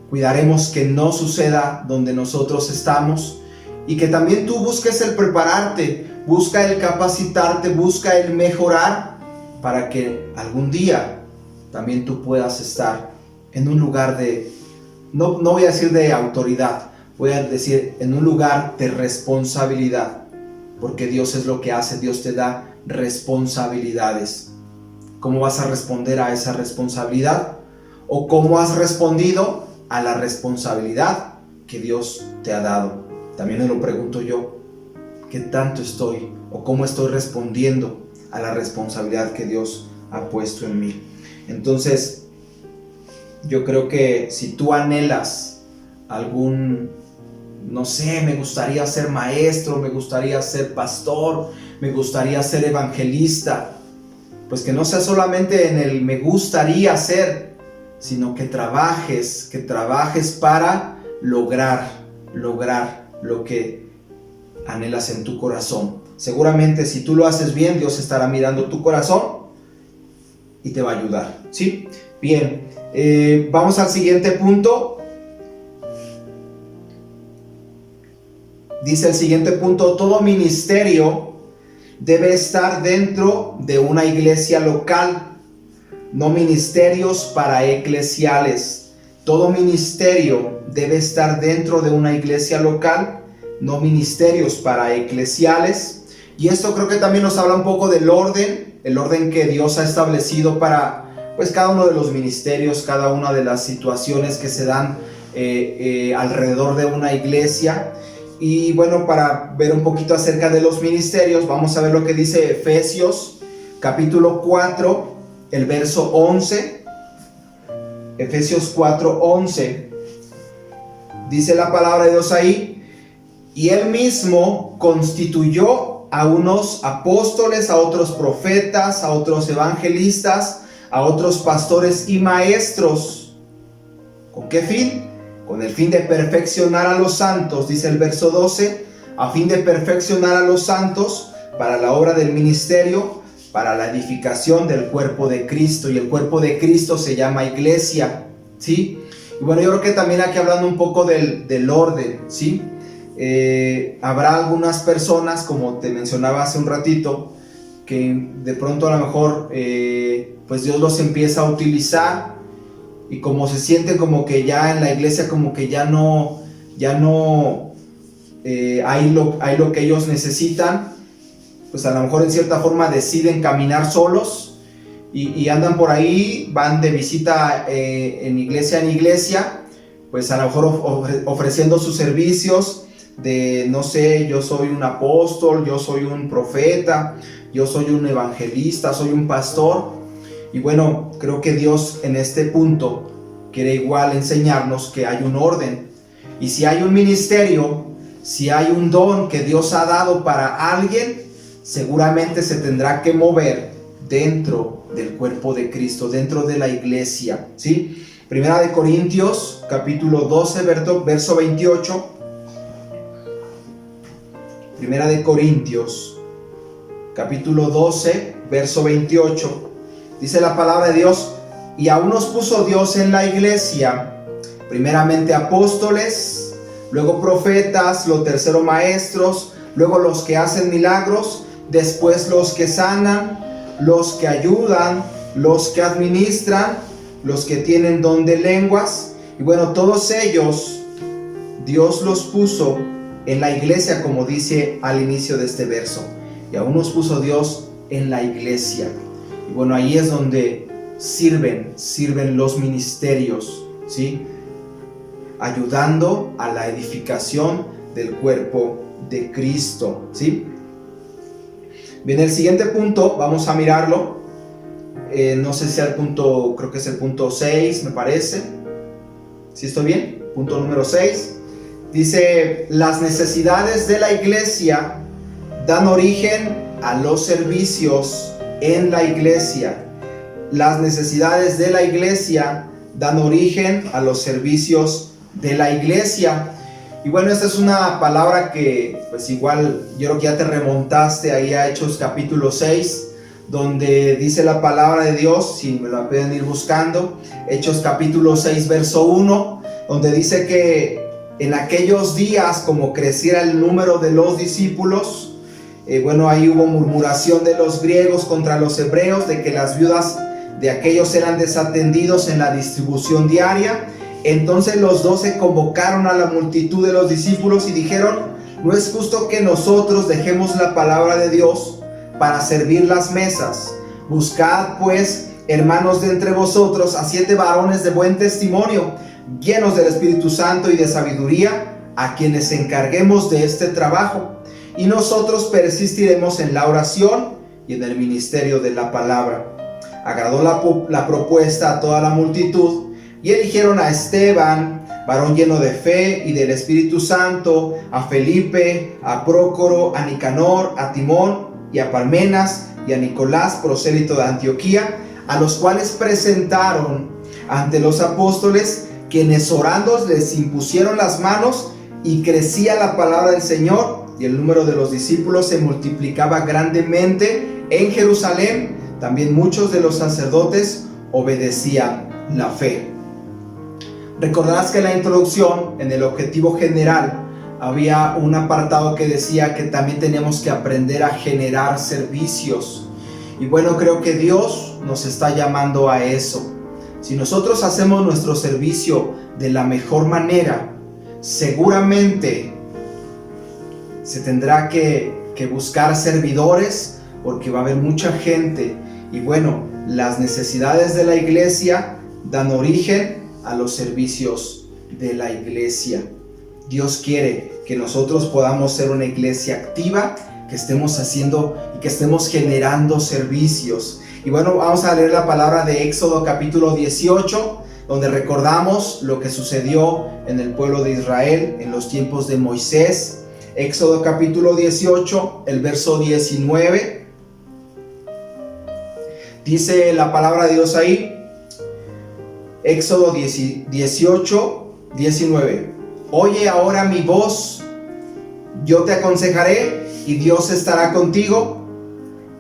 cuidaremos que no suceda donde nosotros estamos, y que también tú busques el prepararte, busca el capacitarte, busca el mejorar, para que algún día también tú puedas estar en un lugar de, no voy a decir de autoridad, voy a decir en un lugar de responsabilidad, porque Dios es lo que hace. Dios te da responsabilidades. ¿Cómo vas a responder a esa responsabilidad? ¿O cómo has respondido a la responsabilidad que Dios te ha dado? También me lo pregunto yo, ¿qué tanto estoy o cómo estoy respondiendo a la responsabilidad que Dios ha puesto en mí? Entonces, yo creo que si tú anhelas algún, no sé, me gustaría ser maestro, me gustaría ser pastor, me gustaría ser evangelista, pues que no sea solamente en el me gustaría ser, sino que trabajes para lograr lo que anhelas en tu corazón. Seguramente si tú lo haces bien, Dios estará mirando tu corazón y te va a ayudar, ¿sí? Bien, vamos al siguiente punto. Dice el siguiente punto: todo ministerio debe estar dentro de una iglesia local, no ministerios paraeclesiales. Todo ministerio debe estar dentro de una iglesia local, no ministerios paraeclesiales. Y esto creo que también nos habla un poco del orden, el orden que Dios ha establecido para pues cada uno de los ministerios, cada una de las situaciones que se dan alrededor de una iglesia. Y bueno, para ver un poquito acerca de los ministerios, vamos a ver lo que dice Efesios capítulo 4, el verso 11. Efesios 4:11. Dice la palabra de Dios ahí: y él mismo constituyó a unos apóstoles, a otros profetas, a otros evangelistas, a otros pastores y maestros. ¿Con qué fin? Con el fin de perfeccionar a los santos, dice el verso 12, a fin de perfeccionar a los santos para la obra del ministerio, para la edificación del cuerpo de Cristo. Y el cuerpo de Cristo se llama iglesia, ¿sí? Y bueno, yo creo que también aquí hablando un poco del orden, ¿sí? Habrá algunas personas, como te mencionaba hace un ratito, que de pronto a lo mejor pues Dios los empieza a utilizar, y como se sienten como que ya en la iglesia como que ya no hay lo que ellos necesitan, pues a lo mejor en cierta forma deciden caminar solos y andan por ahí, van de visita en iglesia, pues a lo mejor ofreciendo sus servicios de, no sé, yo soy un apóstol, yo soy un profeta, yo soy un evangelista, soy un pastor. Y bueno, creo que Dios en este punto quiere igual enseñarnos que hay un orden. Y si hay un ministerio, si hay un don que Dios ha dado para alguien, seguramente se tendrá que mover dentro del cuerpo de Cristo, dentro de la iglesia, ¿sí? Primera de Corintios, capítulo 12, verso 28. Primera de Corintios, capítulo 12, verso 28. Dice la palabra de Dios: y aún nos puso Dios en la iglesia, primeramente apóstoles, luego profetas, lo tercero maestros, luego los que hacen milagros, después los que sanan, los que ayudan, los que administran, los que tienen don de lenguas. Y bueno, todos ellos Dios los puso en la iglesia, como dice al inicio de este verso. Y aún nos puso Dios en la iglesia. Y bueno, ahí es donde sirven los ministerios, ¿sí? Ayudando a la edificación del cuerpo de Cristo, ¿sí? Bien, el siguiente punto, vamos a mirarlo. No sé si el punto, creo que es el punto 6, me parece. ¿Sí estoy bien? Punto número 6. Dice: las necesidades de la iglesia dan origen a los servicios en la iglesia. Las necesidades de la iglesia dan origen a los servicios de la iglesia. Y bueno, esta es una palabra que pues igual yo creo que ya te remontaste ahí a Hechos capítulo 6, donde dice la palabra de Dios, si me la pueden ir buscando, Hechos capítulo 6, verso 1, donde dice que en aquellos días, como creciera el número de los discípulos, bueno, ahí hubo murmuración de los griegos contra los hebreos, de que las viudas de aquellos eran desatendidos en la distribución diaria. Entonces los 12 convocaron a la multitud de los discípulos y dijeron: no es justo que nosotros dejemos la palabra de Dios para servir las mesas. Buscad pues, hermanos, de entre vosotros a 7 varones de buen testimonio, llenos del Espíritu Santo y de sabiduría, a quienes encarguemos de este trabajo, y nosotros persistiremos en la oración y en el ministerio de la palabra. Agradó la propuesta a toda la multitud, y eligieron a Esteban, varón lleno de fe y del Espíritu Santo, a Felipe, a Prócoro, a Nicanor, a Timón y a Parmenas, y a Nicolás, prosélito de Antioquía, a los cuales presentaron ante los apóstoles, quienes orando les impusieron las manos, y crecía la palabra del Señor, y el número de los discípulos se multiplicaba grandemente en Jerusalén. También muchos de los sacerdotes obedecían la fe. Recordarás que en la introducción, en el objetivo general, había un apartado que decía que también tenemos que aprender a generar servicios. Y bueno, creo que Dios nos está llamando a eso. Si nosotros hacemos nuestro servicio de la mejor manera, seguramente se tendrá que buscar servidores, porque va a haber mucha gente. Y bueno, las necesidades de la iglesia dan origen a los servicios de la iglesia. Dios quiere que nosotros podamos ser una iglesia activa, que estemos haciendo y que estemos generando servicios. Y bueno, vamos a leer la palabra de Éxodo capítulo 18, donde recordamos lo que sucedió en el pueblo de Israel en los tiempos de Moisés. Éxodo capítulo 18, el verso 19. Dice la palabra de Dios ahí, Éxodo 18, 19. Oye ahora mi voz, yo te aconsejaré y Dios estará contigo.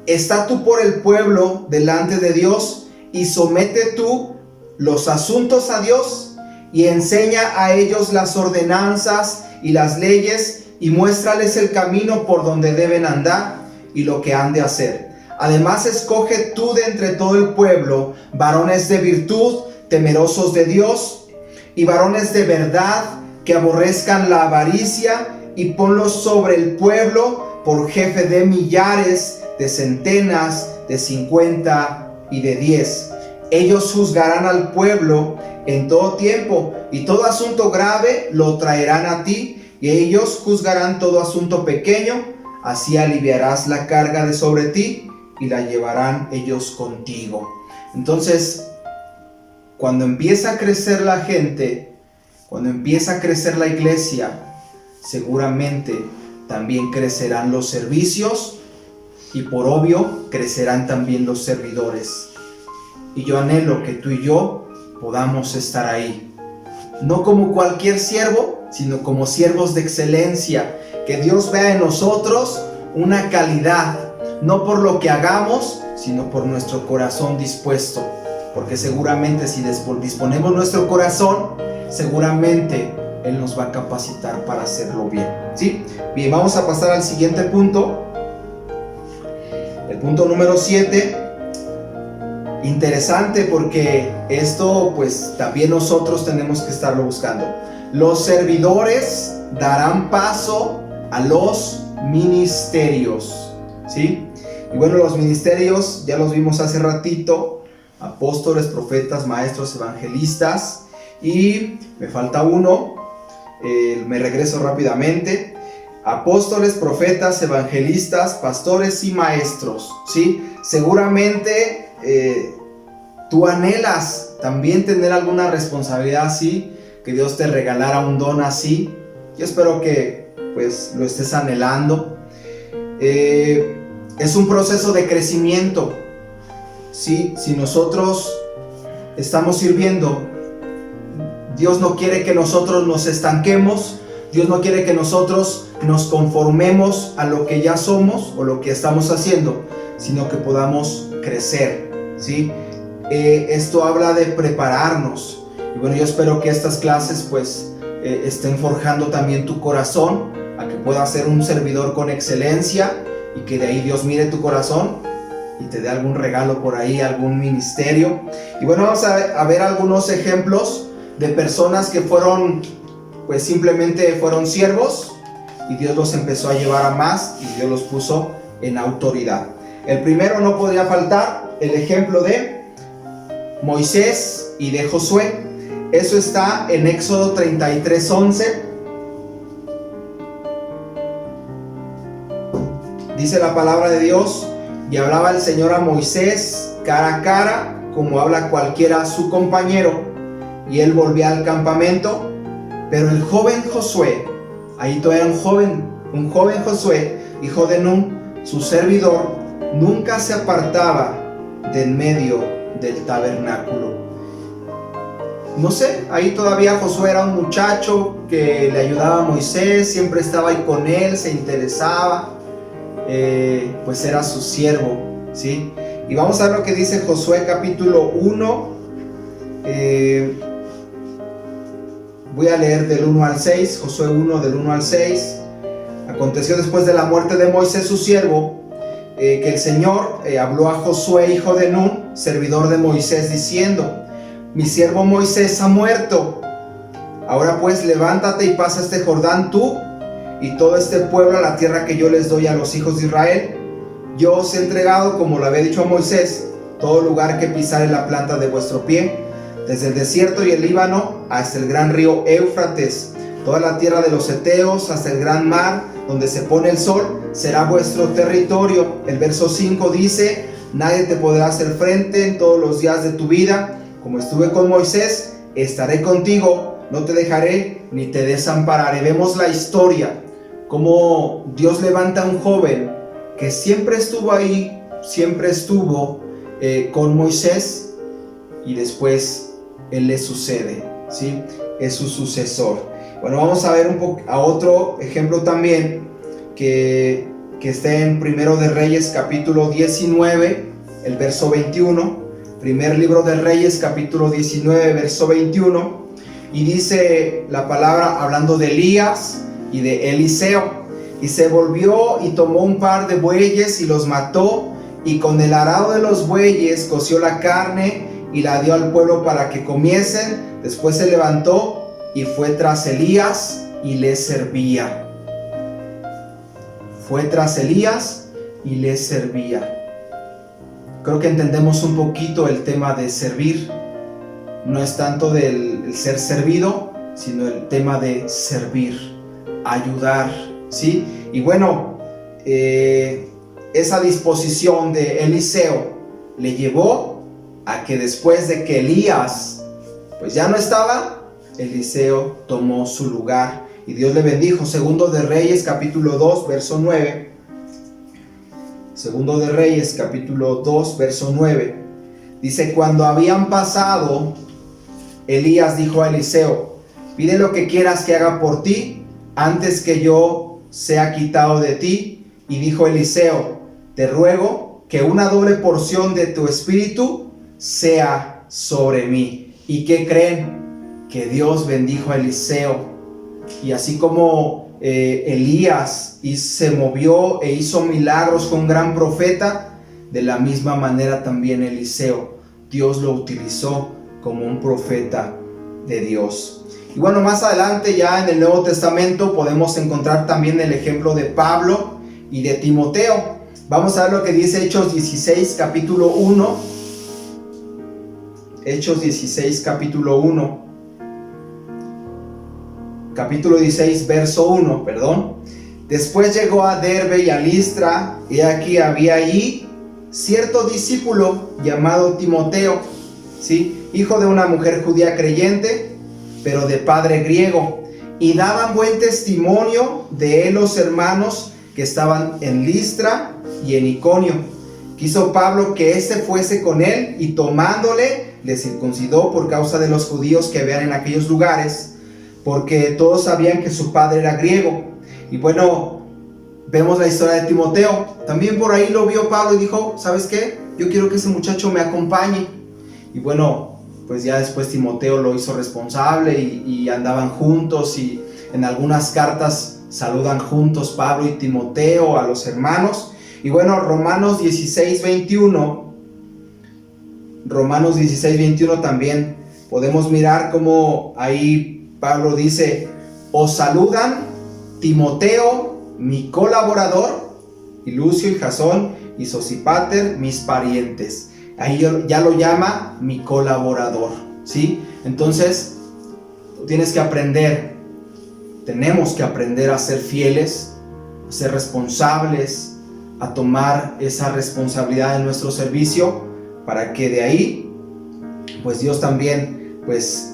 Está tú por el pueblo delante de Dios y somete tú los asuntos a Dios y enseña a ellos las ordenanzas y las leyes y muéstrales el camino por donde deben andar y lo que han de hacer. Además, escoge tú de entre todo el pueblo varones de virtud, temerosos de Dios, y varones de verdad que aborrezcan la avaricia, y ponlos sobre el pueblo por jefe de millares, de centenas, de 50 y de 10. Ellos juzgarán al pueblo en todo tiempo, y todo asunto grave lo traerán a ti, y ellos juzgarán todo asunto pequeño. Así aliviarás la carga de sobre ti, y la llevarán ellos contigo. Entonces, cuando empieza a crecer la gente, cuando empieza a crecer la iglesia, seguramente también crecerán los servicios, y por obvio crecerán también los servidores. Y yo anhelo que tú y yo podamos estar ahí, no como cualquier siervo, sino como siervos de excelencia, que Dios vea en nosotros una calidad, no por lo que hagamos, sino por nuestro corazón dispuesto, porque seguramente si disponemos nuestro corazón, seguramente Él nos va a capacitar para hacerlo bien, ¿sí? Bien, vamos a pasar al siguiente punto, el punto número 7. Interesante, porque esto pues también nosotros tenemos que estarlo buscando. Los servidores darán paso a los ministerios, ¿sí? Y bueno, los ministerios ya los vimos hace ratito: apóstoles, profetas, maestros, evangelistas. Y me falta uno, me regreso rápidamente: apóstoles, profetas, evangelistas, pastores y maestros, ¿sí? Seguramente tú anhelas también tener alguna responsabilidad así, que Dios te regalara un don así. Yo espero que pues lo estés anhelando. Es un proceso de crecimiento, ¿sí? Si nosotros estamos sirviendo, Dios no quiere que nosotros nos estanquemos. Dios no quiere que nosotros nos conformemos a lo que ya somos o lo que estamos haciendo, sino que podamos crecer, ¿sí? Esto habla de prepararnos. Y bueno, yo espero que estas clases pues estén forjando también tu corazón, a que puedas ser un servidor con excelencia, y que de ahí Dios mire tu corazón y te dé algún regalo por ahí, algún ministerio. Y bueno, vamos a ver algunos ejemplos de personas que fueron, pues simplemente fueron siervos, y Dios los empezó a llevar a más, y Dios los puso en autoridad. El primero no podría faltar el ejemplo de Moisés y de Josué. Eso está en Éxodo 33:11. Dice la palabra de Dios: y hablaba el Señor a Moisés cara a cara, como habla cualquiera a su compañero, y él volvía al campamento. Pero el joven Josué, ahí todavía un joven Josué, hijo de Nun, su servidor, nunca se apartaba de en medio del tabernáculo. No sé, ahí todavía Josué era un muchacho que le ayudaba a Moisés, siempre estaba ahí con él, se interesaba, pues era su siervo, ¿sí? Y vamos a ver lo que dice Josué capítulo 1. Voy a leer del 1 al 6, Josué 1 del 1 al 6. Aconteció después de la muerte de Moisés su siervo, que el Señor habló a Josué hijo de Nun, servidor de Moisés, diciendo: mi siervo Moisés ha muerto. Ahora pues levántate y pasa este Jordán tú y todo este pueblo a la tierra que yo les doy a los hijos de Israel. Yo os he entregado, como lo había dicho a Moisés, todo lugar que pisare la planta de vuestro pie, desde el desierto y el Líbano hasta el gran río Éufrates, toda la tierra de los heteos hasta el gran mar, donde se pone el sol, será vuestro territorio. El verso 5 dice: nadie te podrá hacer frente en todos los días de tu vida. Como estuve con Moisés, estaré contigo, no te dejaré ni te desampararé. Vemos la historia, cómo Dios levanta a un joven que siempre estuvo ahí, siempre estuvo con Moisés, y después él le sucede, ¿sí? Es su sucesor. Bueno, vamos a ver a otro ejemplo también que está en Primero de Reyes capítulo 19, el verso 21. Primer libro de Reyes capítulo 19, verso 21. Y dice la palabra, hablando de Elías y de Eliseo: y se volvió y tomó un par de bueyes y los mató, y con el arado de los bueyes coció la carne y la dio al pueblo para que comiesen. Después se levantó y fue tras Elías y le servía. fue tras Elías y le servía. Creo que entendemos un poquito el tema de servir. No es tanto del ser servido, sino el tema de servir, ayudar, ¿sí? Y bueno, esa disposición de Eliseo le llevó a que después de que Elías pues ya no estaba, Eliseo tomó su lugar y Dios le bendijo. Segundo de Reyes capítulo 2 verso 9. Segundo de Reyes capítulo 2 verso 9. Dice: cuando habían pasado, Elías dijo a Eliseo: pide lo que quieras que haga por ti antes que yo sea quitado de ti. Y dijo Eliseo: te ruego que una doble porción de tu espíritu sea sobre mí. ¿Y qué creen? Que Dios bendijo a Eliseo. Y así como Elías se movió e hizo milagros con un gran profeta, de la misma manera también Eliseo, Dios lo utilizó como un profeta de Dios. Y bueno, más adelante ya en el Nuevo Testamento podemos encontrar también el ejemplo de Pablo y de Timoteo. Vamos a ver lo que dice Hechos 16 capítulo 1. Hechos 16 capítulo 1. Capítulo 16 verso 1, perdón. Después llegó a Derbe y a Listra, y aquí había allí cierto discípulo llamado Timoteo, ¿sí? Hijo de una mujer judía creyente, pero de padre griego, y daban buen testimonio de él los hermanos que estaban en Listra y en Iconio. Quiso Pablo que éste fuese con él, y tomándole le circuncidó por causa de los judíos que habían en aquellos lugares, porque todos sabían que su padre era griego. Y bueno, vemos la historia de Timoteo. También por ahí lo vio Pablo y dijo: ¿sabes qué? Yo quiero que ese muchacho me acompañe. Y bueno, pues ya después Timoteo lo hizo responsable y andaban juntos, y en algunas cartas saludan juntos Pablo y Timoteo a los hermanos. Y bueno, Romanos 16:21 también podemos mirar cómo ahí Pablo dice: os saludan Timoteo, mi colaborador, y Lucio y Jasón y Sosípater, mis parientes. Ahí ya lo llama mi colaborador, ¿sí? Entonces, tú tienes que aprender, tenemos que aprender a ser fieles, a ser responsables, a tomar esa responsabilidad en nuestro servicio, para que de ahí, pues Dios también, pues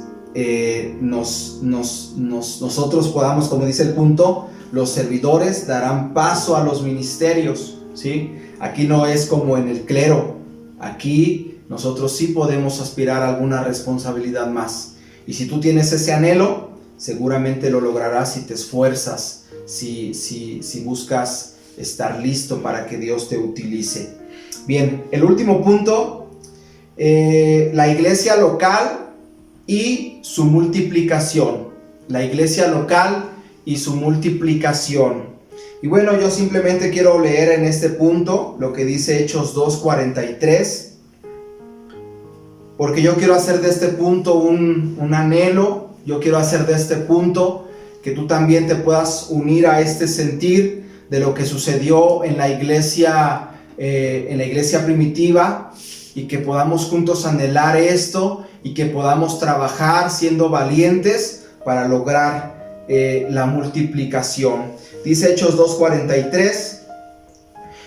nosotros podamos, como dice el punto, los servidores darán paso a los ministerios, ¿sí? Aquí no es como en el clero, aquí nosotros sí podemos aspirar a alguna responsabilidad más. Y si tú tienes ese anhelo, seguramente lo lograrás si te esfuerzas, si buscas estar listo para que Dios te utilice. Bien, el último punto, la iglesia local y su multiplicación. La iglesia local y su multiplicación. Y bueno, yo simplemente quiero leer en este punto lo que dice Hechos 2:43, porque yo quiero hacer de este punto un anhelo. Yo quiero hacer de este punto que tú también te puedas unir a este sentir de lo que sucedió en la iglesia primitiva, y que podamos juntos anhelar esto, y que podamos trabajar siendo valientes para lograr la multiplicación. Dice Hechos 2:43: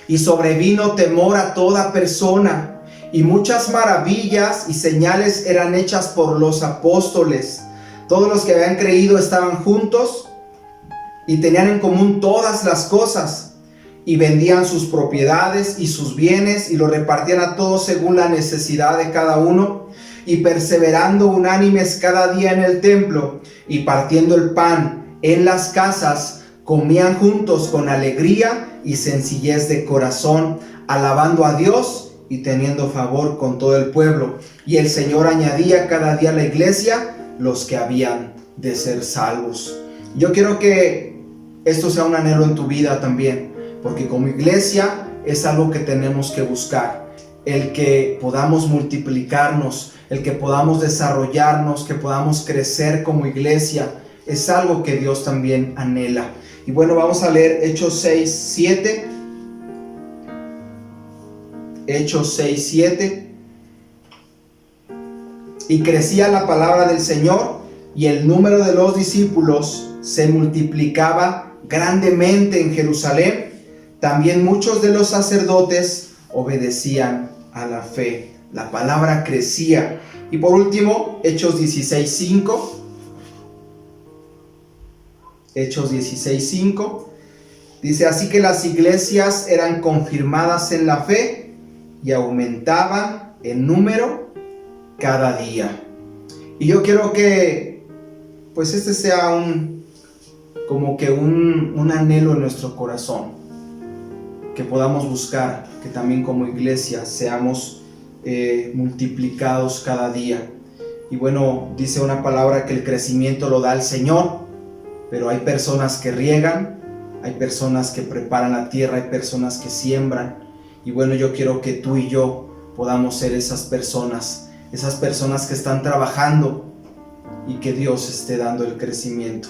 y sobrevino temor a toda persona, y muchas maravillas y señales eran hechas por los apóstoles. Todos los que habían creído estaban juntos y tenían en común todas las cosas, y vendían sus propiedades y sus bienes y lo repartían a todos según la necesidad de cada uno, y perseverando unánimes cada día en el templo y partiendo el pan en las casas, comían juntos con alegría y sencillez de corazón, alabando a Dios y teniendo favor con todo el pueblo. Y el Señor añadía cada día a la iglesia los que habían de ser salvos. Yo quiero que esto sea un anhelo en tu vida también, porque como iglesia es algo que tenemos que buscar, el que podamos multiplicarnos, el que podamos desarrollarnos, que podamos crecer como iglesia, es algo que Dios también anhela. Y bueno, vamos a leer Hechos 6, 7. Hechos 6, 7. Y crecía la palabra del Señor, y el número de los discípulos se multiplicaba grandemente en Jerusalén. También muchos de los sacerdotes obedecían a la fe. La palabra crecía. Y por último, Hechos 16, 5. Hechos 16, 5. Dice: así que las iglesias eran confirmadas en la fe y aumentaban en número cada día. Y yo quiero que pues este sea un anhelo en nuestro corazón, que podamos buscar que también como iglesia seamos multiplicados cada día. Y bueno, dice una palabra que el crecimiento lo da el Señor, pero hay personas que riegan, hay personas que preparan la tierra, hay personas que siembran. Y bueno, yo quiero que tú y yo podamos ser esas personas que están trabajando y que Dios esté dando el crecimiento.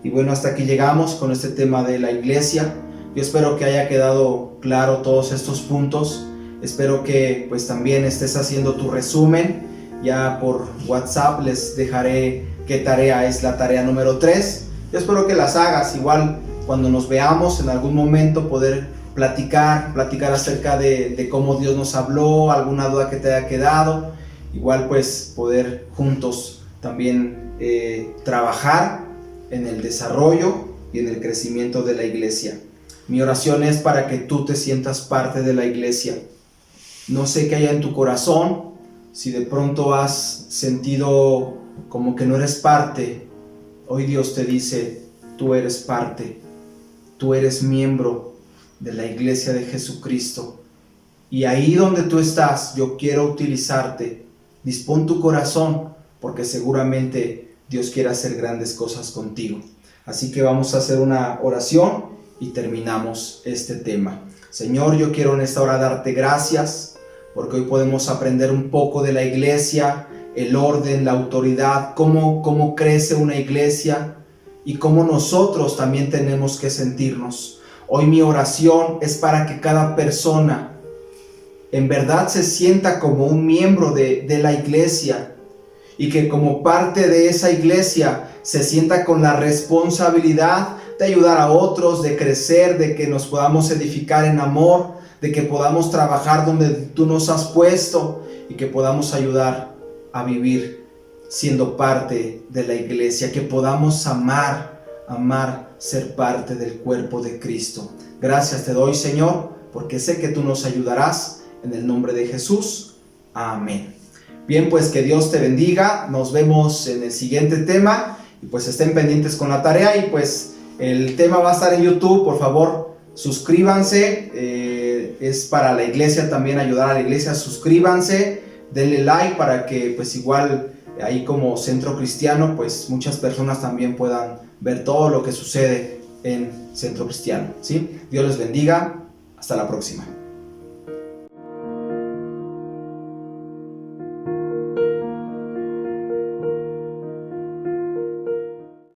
Y bueno, hasta aquí llegamos con este tema de la iglesia. Yo espero que haya quedado claro todos estos puntos. Espero que pues también estés haciendo tu resumen. Ya por WhatsApp les dejaré qué tarea es la tarea número 3. Yo espero que las hagas. Igual cuando nos veamos en algún momento poder platicar acerca de cómo Dios nos habló, alguna duda que te haya quedado. Igual pues poder juntos también trabajar en el desarrollo y en el crecimiento de la iglesia. Mi oración es para que tú te sientas parte de la iglesia. No sé qué haya en tu corazón, si de pronto has sentido como que no eres parte. Hoy Dios te dice: tú eres parte, tú eres miembro de la iglesia de Jesucristo. Y ahí donde tú estás, yo quiero utilizarte. Dispón tu corazón, porque seguramente Dios quiere hacer grandes cosas contigo. Así que vamos a hacer una oración y terminamos este tema. Señor, yo quiero en esta hora darte gracias, porque hoy podemos aprender un poco de la iglesia, el orden, la autoridad, cómo crece una iglesia y cómo nosotros también tenemos que sentirnos. Hoy mi oración es para que cada persona en verdad se sienta como un miembro de la iglesia, y que como parte de esa iglesia se sienta con la responsabilidad de ayudar a otros, de crecer, de que nos podamos edificar en amor, de que podamos trabajar donde tú nos has puesto y que podamos ayudar a vivir siendo parte de la iglesia, que podamos amar ser parte del cuerpo de Cristo. Gracias te doy, Señor, porque sé que tú nos ayudarás. En el nombre de Jesús, amén. Bien, pues que Dios te bendiga. Nos vemos en el siguiente tema. Y pues estén pendientes con la tarea. Y pues el tema va a estar en YouTube. Por favor, suscríbanse. Es para la iglesia también, ayudar a la iglesia. Suscríbanse, denle like para que pues igual ahí como Centro Cristiano, pues muchas personas también puedan ver todo lo que sucede en Centro Cristiano, ¿sí? Dios les bendiga. Hasta la próxima.